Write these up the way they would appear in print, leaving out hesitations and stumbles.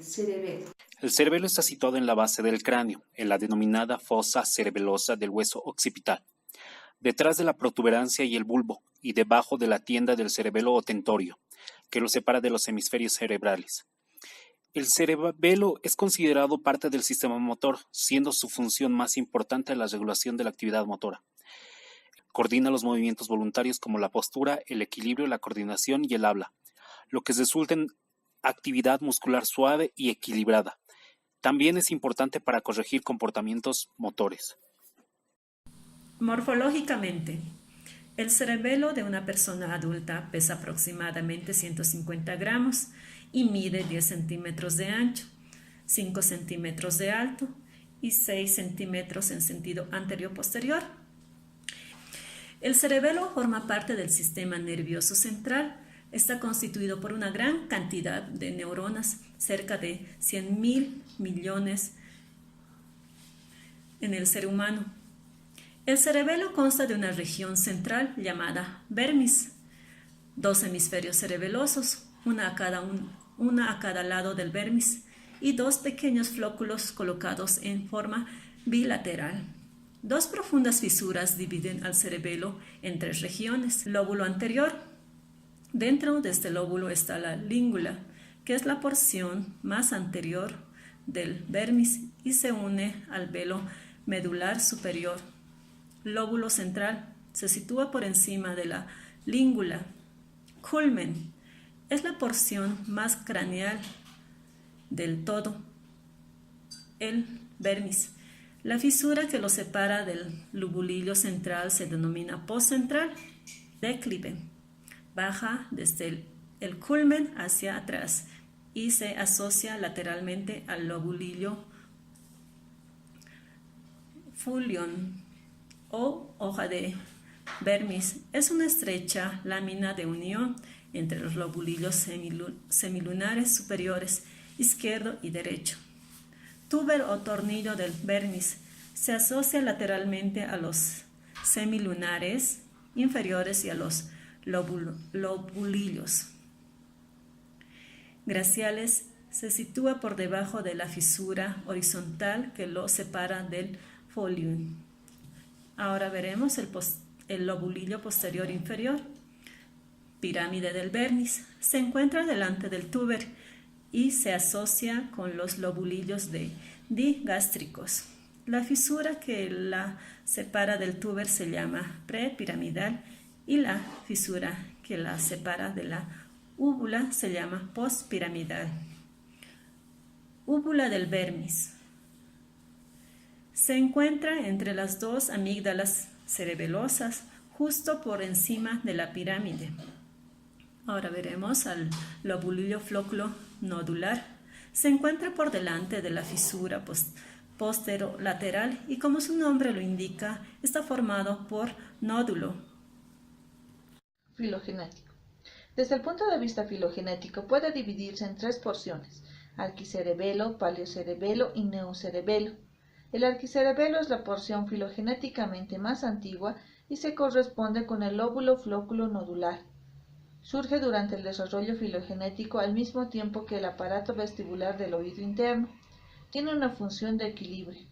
el cerebelo? El cerebelo está situado en la base del cráneo, en la denominada fosa cerebelosa del hueso occipital, detrás de la protuberancia y el bulbo, y debajo de la tienda del cerebelo o tentorio, que lo separa de los hemisferios cerebrales. El cerebelo es considerado parte del sistema motor, siendo su función más importante la regulación de la actividad motora. Coordina los movimientos voluntarios como la postura, el equilibrio, la coordinación y el habla, lo que resulta en actividad muscular suave y equilibrada. También es importante para corregir comportamientos motores. Morfológicamente, el cerebelo de una persona adulta pesa aproximadamente 150 gramos y mide 10 centímetros de ancho, 5 centímetros de alto y 6 centímetros en sentido anterior-posterior. El cerebelo forma parte del sistema nervioso central. Está constituido por una gran cantidad de neuronas, cerca de 100.000 millones en el ser humano. El cerebelo consta de una región central llamada vermis, dos hemisferios cerebelosos, una a cada lado del vermis, y dos pequeños flóculos colocados en forma bilateral. Dos profundas fisuras dividen al cerebelo en tres regiones. Lóbulo anterior. Dentro de este lóbulo está la língula, que es la porción más anterior del vermis y se une al velo medular superior. Lóbulo central. Se sitúa por encima de la língula. Culmen. Es la porción más craneal del todo, el vermis. La fisura que lo separa del lobulillo central se denomina postcentral. Declive. Baja desde el culmen hacia atrás y se asocia lateralmente al lobulillo folium o hoja de vermis. Es una estrecha lámina de unión entre los lobulillos semilunares superiores izquierdo y derecho. Túber o tornillo del vermis se asocia lateralmente a los semilunares inferiores y a los lobulillos glaciales. Se sitúa por debajo de la fisura horizontal que lo separa del folium. Ahora veremos el lobulillo posterior inferior. Pirámide del vermis. Se encuentra delante del túber y se asocia con los lobulillos digástricos. La fisura que la separa del túber se llama prepiramidal y la fisura que la separa de la úvula se llama postpiramidal. Úvula del vermis. Se encuentra entre las dos amígdalas cerebelosas, justo por encima de la pirámide. Ahora veremos al lobulillo flóculo nodular. Se encuentra por delante de la fisura posterolateral y, como su nombre lo indica, está formado por nódulo. Filogenético. Desde el punto de vista filogenético puede dividirse en tres porciones: arquicerebelo, paleocerebelo y neocerebelo. El arquicerebelo es la porción filogenéticamente más antigua y se corresponde con el lóbulo flóculo nodular. Surge durante el desarrollo filogenético al mismo tiempo que el aparato vestibular del oído interno. Tiene una función de equilibrio.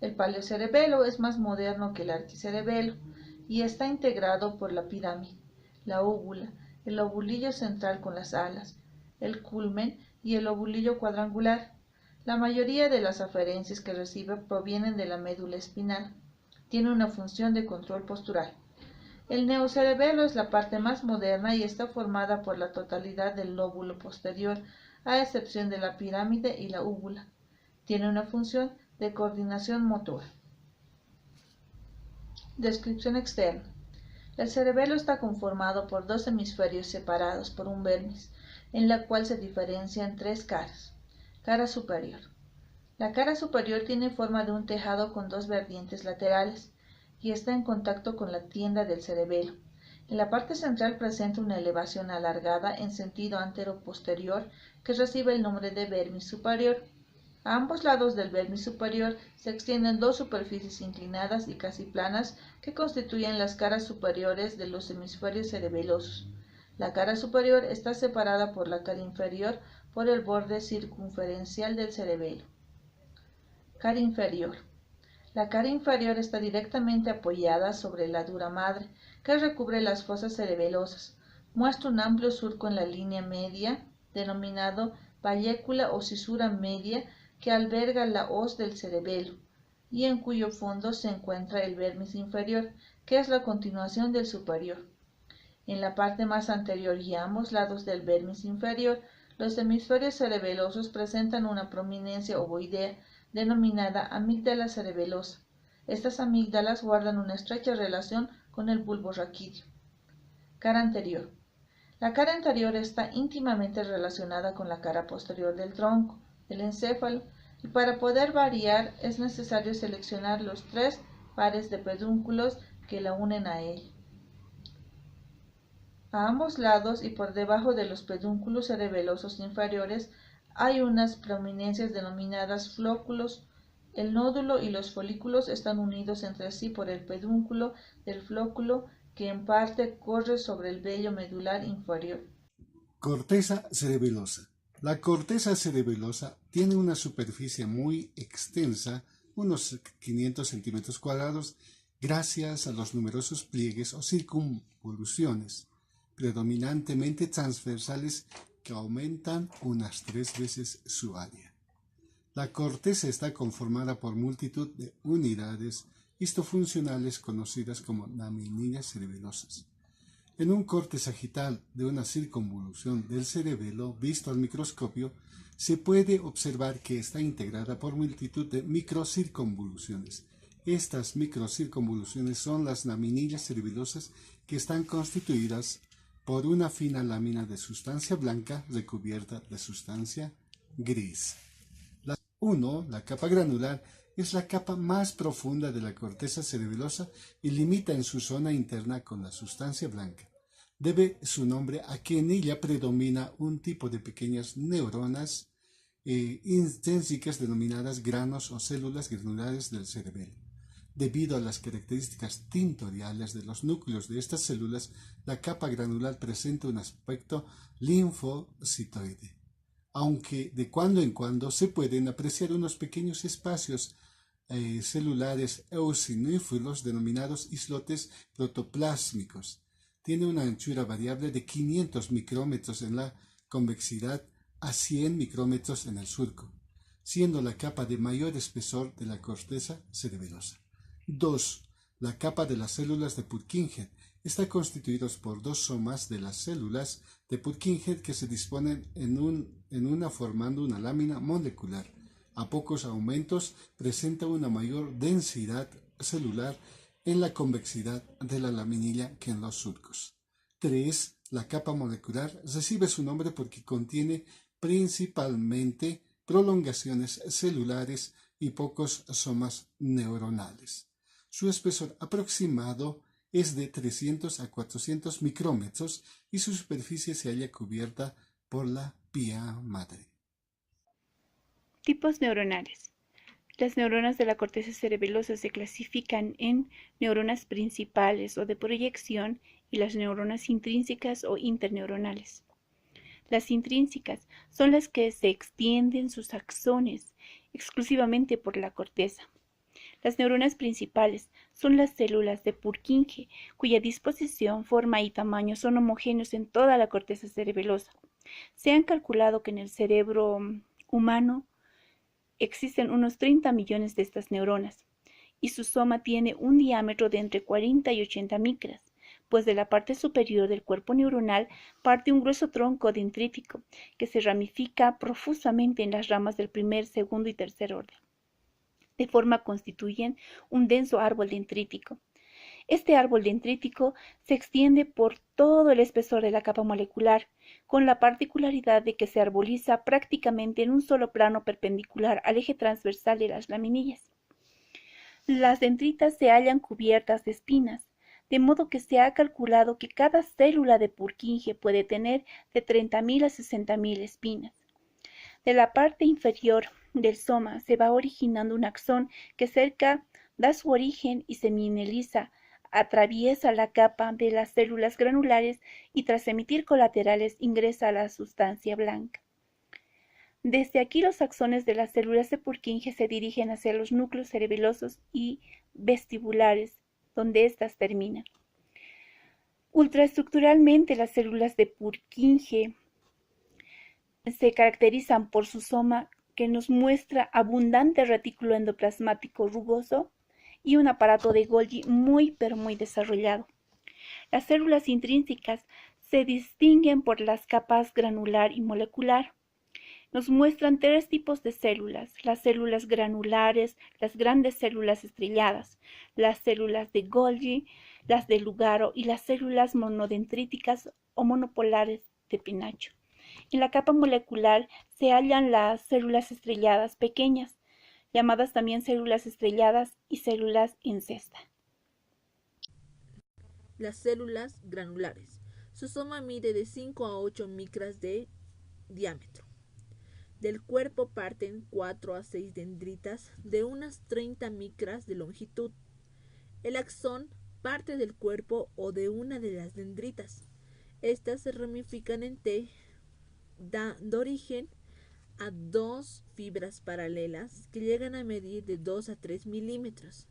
El paleocerebelo es más moderno que el arquicerebelo y está integrado por la pirámide, la úvula, el lobulillo central con las alas, el culmen y el lobulillo cuadrangular. La mayoría de las aferencias que recibe provienen de la médula espinal. Tiene una función de control postural. El neocerebelo es la parte más moderna y está formada por la totalidad del lóbulo posterior, a excepción de la pirámide y la úvula. Tiene una función de coordinación motora. Descripción externa. El cerebelo está conformado por dos hemisferios separados por un vermis, en la cual se diferencian tres caras. Cara superior. La cara superior tiene forma de un tejado con dos vertientes laterales y está en contacto con la tienda del cerebelo. En la parte central presenta una elevación alargada en sentido antero-posterior que recibe el nombre de vermis superior. A ambos lados del vermis superior se extienden dos superficies inclinadas y casi planas que constituyen las caras superiores de los hemisferios cerebelosos. La cara superior está separada por la cara inferior por el borde circunferencial del cerebelo. Cara inferior. La cara inferior está directamente apoyada sobre la dura madre, que recubre las fosas cerebelosas. Muestra un amplio surco en la línea media, denominado vallécula o cisura media, que alberga la hoz del cerebelo, y en cuyo fondo se encuentra el vermis inferior, que es la continuación del superior. En la parte más anterior y a ambos lados del vermis inferior, los hemisferios cerebelosos presentan una prominencia ovoidea denominada amígdala cerebelosa. Estas amígdalas guardan una estrecha relación con el bulbo raquídeo. Cara anterior. La cara anterior está íntimamente relacionada con la cara posterior del tronco, del encéfalo, y para poder variar es necesario seleccionar los 3 pares de pedúnculos que la unen a él. A ambos lados y por debajo de los pedúnculos cerebelosos inferiores hay unas prominencias denominadas flóculos. El nódulo y los folículos están unidos entre sí por el pedúnculo del flóculo, que en parte corre sobre el vello medular inferior. Corteza cerebelosa. La corteza cerebelosa tiene una superficie muy extensa, unos 500 centímetros cuadrados, gracias a los numerosos pliegues o circunvoluciones, predominantemente transversales, que aumentan unas 3 veces su área. La corteza está conformada por multitud de unidades histofuncionales conocidas como laminillas cerebelosas. En un corte sagital de una circunvolución del cerebelo visto al microscopio, se puede observar que está integrada por multitud de microcircunvoluciones. Estas microcircunvoluciones son las laminillas cerebelosas, que están constituidas por una fina lámina de sustancia blanca recubierta de sustancia gris. La capa granular, es la capa más profunda de la corteza cerebelosa y limita en su zona interna con la sustancia blanca. Debe su nombre a que en ella predomina un tipo de pequeñas neuronas intrínsecas denominadas granos o células granulares del cerebelo. Debido a las características tintoriales de los núcleos de estas células, la capa granular presenta un aspecto linfocitoide, aunque de cuando en cuando se pueden apreciar unos pequeños espacios celulares eosinófilos denominados islotes protoplásmicos. Tiene una anchura variable de 500 micrómetros en la convexidad a 100 micrómetros en el surco, siendo la capa de mayor espesor de la corteza cerebelosa. 2. La capa de las células de Purkinje está constituida por 2 somas de las células de Purkinje que se disponen en una formando una lámina molecular. A pocos aumentos presenta una mayor densidad celular en la convexidad de la laminilla que en los surcos. 3. La capa molecular recibe su nombre porque contiene principalmente prolongaciones celulares y pocos somas neuronales. Su espesor aproximado es de 300 a 400 micrómetros y su superficie se halla cubierta por la pía madre. Tipos neuronales. Las neuronas de la corteza cerebelosa se clasifican en neuronas principales o de proyección y las neuronas intrínsecas o interneuronales. Las intrínsecas son las que se extienden sus axones exclusivamente por la corteza. Las neuronas principales son las células de Purkinje, cuya disposición, forma y tamaño son homogéneos en toda la corteza cerebelosa. Se han calculado que en el cerebro humano existen unos 30 millones de estas neuronas, y su soma tiene un diámetro de entre 40 y 80 micras, pues de la parte superior del cuerpo neuronal parte un grueso tronco dendrítico que se ramifica profusamente en las ramas del primer, segundo y tercer orden. De forma constituyen un denso árbol dendrítico. Este árbol dendrítico se extiende por todo el espesor de la capa molecular, con la particularidad de que se arboliza prácticamente en un solo plano perpendicular al eje transversal de las laminillas. Las dendritas se hallan cubiertas de espinas, de modo que se ha calculado que cada célula de Purkinje puede tener de 30.000 a 60.000 espinas. De la parte inferior del soma se va originando un axón que cerca da su origen y se mineraliza atraviesa la capa de las células granulares y tras emitir colaterales ingresa a la sustancia blanca. Desde aquí los axones de las células de Purkinje se dirigen hacia los núcleos cerebelosos y vestibulares, donde éstas terminan. Ultraestructuralmente, las células de Purkinje se caracterizan por su soma que nos muestra abundante retículo endoplasmático rugoso y un aparato de Golgi muy desarrollado. Las células intrínsecas se distinguen por las capas granular y molecular. Nos muestran tres tipos de células: las células granulares, las grandes células estrelladas, las células de Golgi, las de Lugaro y las células monodendríticas o monopolares de Penacho. En la capa molecular se hallan las células estrelladas pequeñas, llamadas también células estrelladas y células en cesta. Las células granulares. Su soma mide de 5 a 8 micras de diámetro. Del cuerpo parten 4 a 6 dendritas de unas 30 micras de longitud. El axón parte del cuerpo o de una de las dendritas. Estas se ramifican en T, dando origen a dos fibras paralelas que llegan a medir de 2 a 3 milímetros.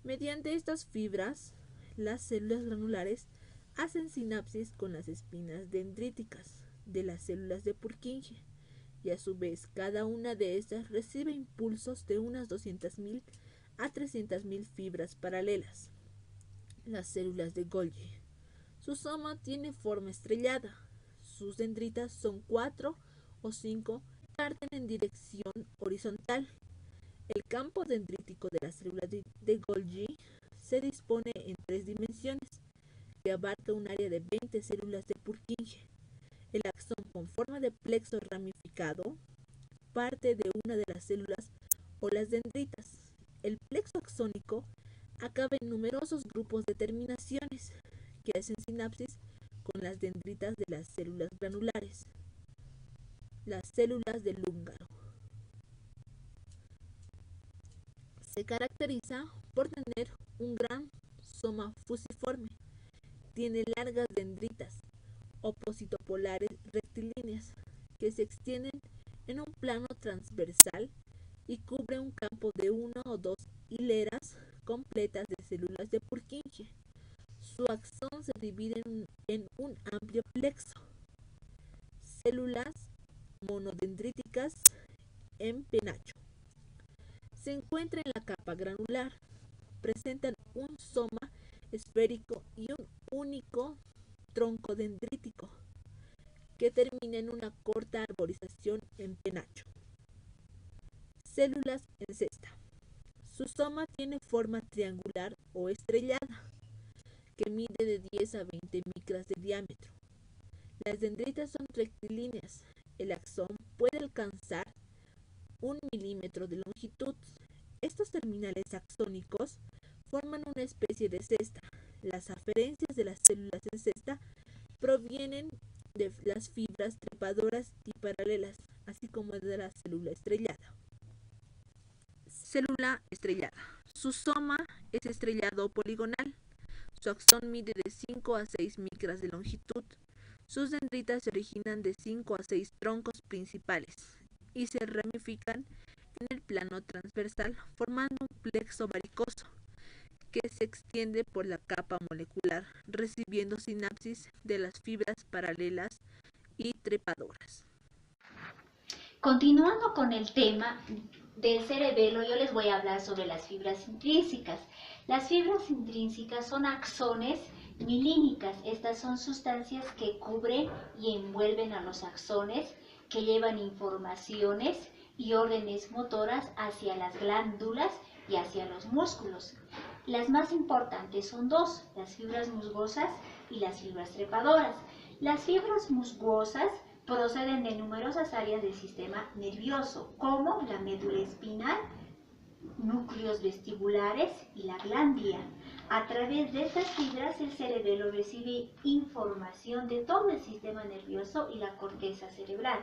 Mediante estas fibras, las células granulares hacen sinapsis con las espinas dendríticas de las células de Purkinje, y a su vez cada una de estas recibe impulsos de unas 200.000 a 300.000 fibras paralelas. Las células de Golgi. Su soma tiene forma estrellada. Sus dendritas son 4 o 5 que parten en dirección horizontal. El campo dendrítico de las células de Golgi se dispone en 3 dimensiones, que abarca un área de 20 células de Purkinje. El axón con forma de plexo ramificado parte de una de las células o las dendritas. El plexo axónico acaba en numerosos grupos de terminaciones que hacen sinapsis con las dendritas de las células granulares. Las células del húngaro. Se caracteriza por tener un gran soma fusiforme. Tiene largas dendritas opositopolares rectilíneas que se extienden en un plano transversal y cubre un campo de 1 o 2 hileras completas de células de Purkinje. Su axón se divide en un amplio plexo. Células monodendríticas en penacho. Se encuentra en la capa granular. Presentan un soma esférico y un único tronco dendrítico que termina en una corta arborización en penacho. Células en cesta. Su soma tiene forma triangular o estrellada, que mide de 10 a 20 micras de diámetro. Las dendritas son rectilíneas. El axón puede alcanzar 1 milímetro de longitud. Estos terminales axónicos forman una especie de cesta. Las aferencias de las células en cesta provienen de las fibras trepadoras y paralelas, así como de la célula estrellada. Célula estrellada. Su soma es estrellado o poligonal. Su axón mide de 5 a 6 micras de longitud. Sus dendritas se originan de 5 a 6 troncos principales y se ramifican en el plano transversal, formando un plexo varicoso que se extiende por la capa molecular, recibiendo sinapsis de las fibras paralelas y trepadoras. Continuando con el tema del cerebelo, yo les voy a hablar sobre las fibras intrínsecas. Las fibras intrínsecas son axones milínicas. Estas son sustancias que cubren y envuelven a los axones, que llevan informaciones y órdenes motoras hacia las glándulas y hacia los músculos. Las más importantes son dos: las fibras musgosas y las fibras trepadoras. Las fibras musgosas proceden de numerosas áreas del sistema nervioso, como la médula espinal, núcleos vestibulares y la glándula. A través de estas fibras, el cerebelo recibe información de todo el sistema nervioso y la corteza cerebral.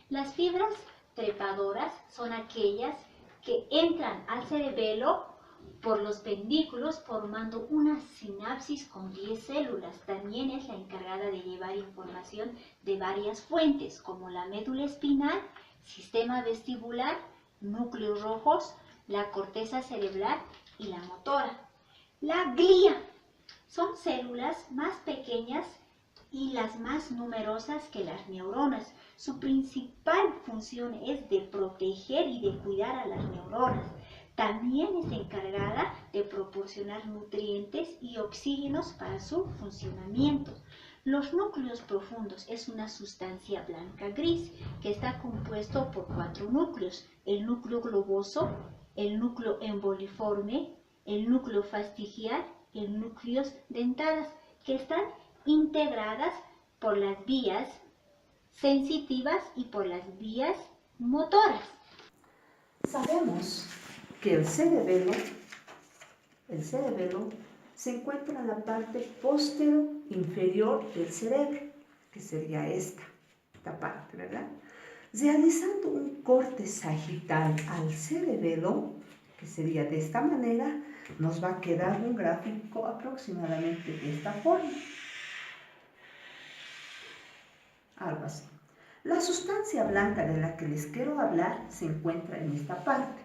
Las fibras trepadoras son aquellas que entran al cerebelo por los pendículos formando una sinapsis con 10 células. También es la encargada de llevar información de varias fuentes como la médula espinal, sistema vestibular, núcleos rojos, la corteza cerebral y la motora. La glía son células más pequeñas y las más numerosas que las neuronas. Su principal función es de proteger y de cuidar a las neuronas. También es encargada de proporcionar nutrientes y oxígenos para su funcionamiento. Los núcleos profundos es una sustancia blanca gris que está compuesto por 4 núcleos: el núcleo globoso, el núcleo emboliforme, el núcleo fastigial y el núcleos dentadas, que están integradas por las vías sensitivas y por las vías motoras. Sabemos que el cerebelo se encuentra en la parte posterior inferior del cerebro, que sería esta parte, ¿verdad? Realizando un corte sagital al cerebelo, que sería de esta manera, nos va a quedar un gráfico aproximadamente de esta forma. Algo así. La sustancia blanca de la que les quiero hablar se encuentra en esta parte.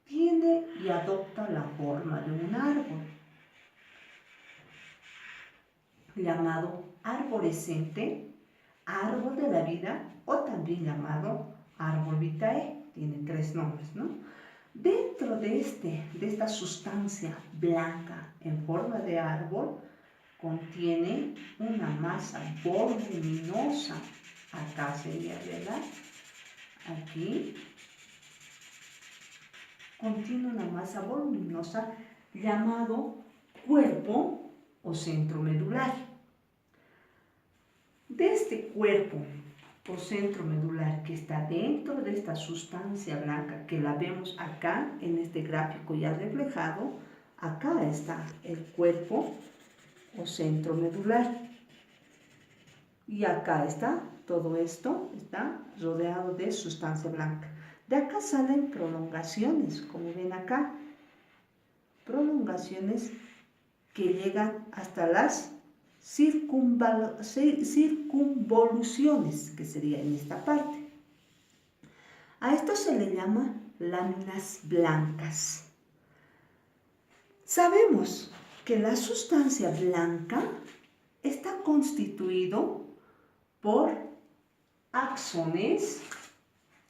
Tiene y adopta la forma de un árbol, llamado arborescente, árbol de la vida, o también llamado árbol vitae. Tiene 3 nombres, ¿no? Dentro de esta sustancia blanca en forma de árbol, contiene una masa voluminosa. Acá sería, ¿verdad? Aquí contiene una masa voluminosa llamado cuerpo o centro medular. De este cuerpo o centro medular que está dentro de esta sustancia blanca, que la vemos acá en este gráfico ya reflejado, acá está el cuerpo o centro medular. Y acá está, todo esto está rodeado de sustancia blanca. De acá salen prolongaciones, como ven acá. Prolongaciones que llegan hasta las circunvoluciones, que sería en esta parte. A esto se le llama láminas blancas. Sabemos que la sustancia blanca está constituido por axones.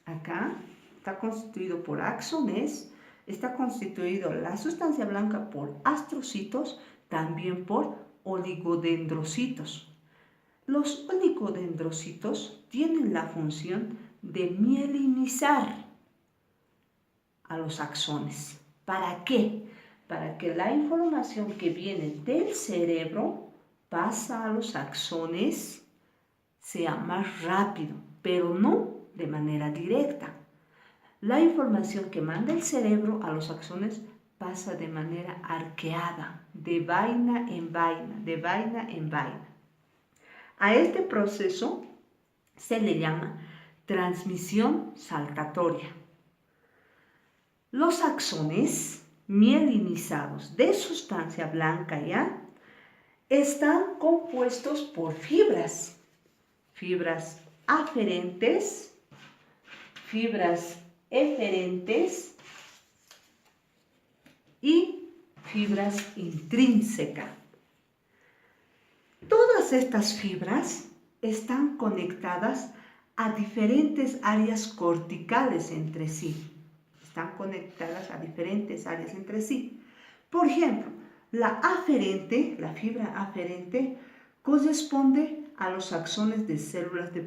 Acá está constituido por axones. Está constituido la sustancia blanca por astrocitos, también por oligodendrocitos. Los oligodendrocitos tienen la función de mielinizar a los axones. ¿Para qué? Para que la información que viene del cerebro pasa a los axones sea más rápido, pero no de manera directa. La información que manda el cerebro a los axones pasa de manera arqueada, de vaina en vaina, de vaina en vaina. A este proceso se le llama transmisión saltatoria. Los axones mielinizados de sustancia blanca ya están compuestos por fibras aferentes, fibras eferentes y fibras intrínsecas. Todas estas fibras están conectadas a diferentes áreas corticales entre sí. Están conectadas a diferentes áreas entre sí. Por ejemplo, la fibra aferente, corresponde a los axones de células de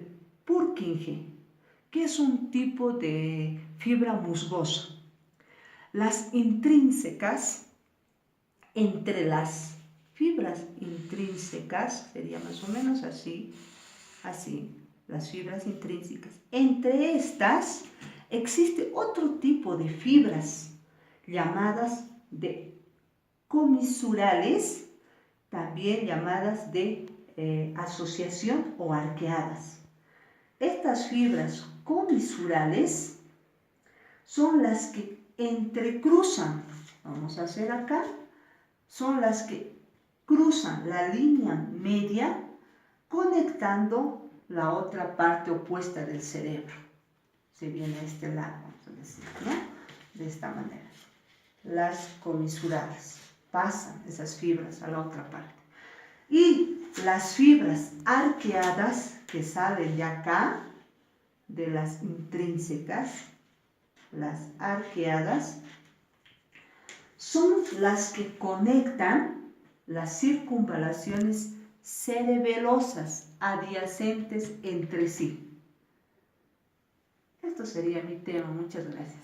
Purkinje, que es un tipo de fibra musgosa. Las intrínsecas, entre las fibras intrínsecas, sería más o menos así, las fibras intrínsecas. Entre estas existe otro tipo de fibras llamadas de comisurales, también llamadas de asociación o arqueadas. Estas fibras comisurales son las que entrecruzan vamos a hacer acá, son las que cruzan la línea media conectando la otra parte opuesta del cerebro. Se viene a este lado, vamos a decir, ¿no? De esta manera. Las comisuradas pasan esas fibras a la otra parte. Y las fibras arqueadas que salen de acá, de las intrínsecas, las arqueadas, son las que conectan las circunvalaciones cerebelosas adyacentes entre sí. Esto sería mi tema. Muchas gracias.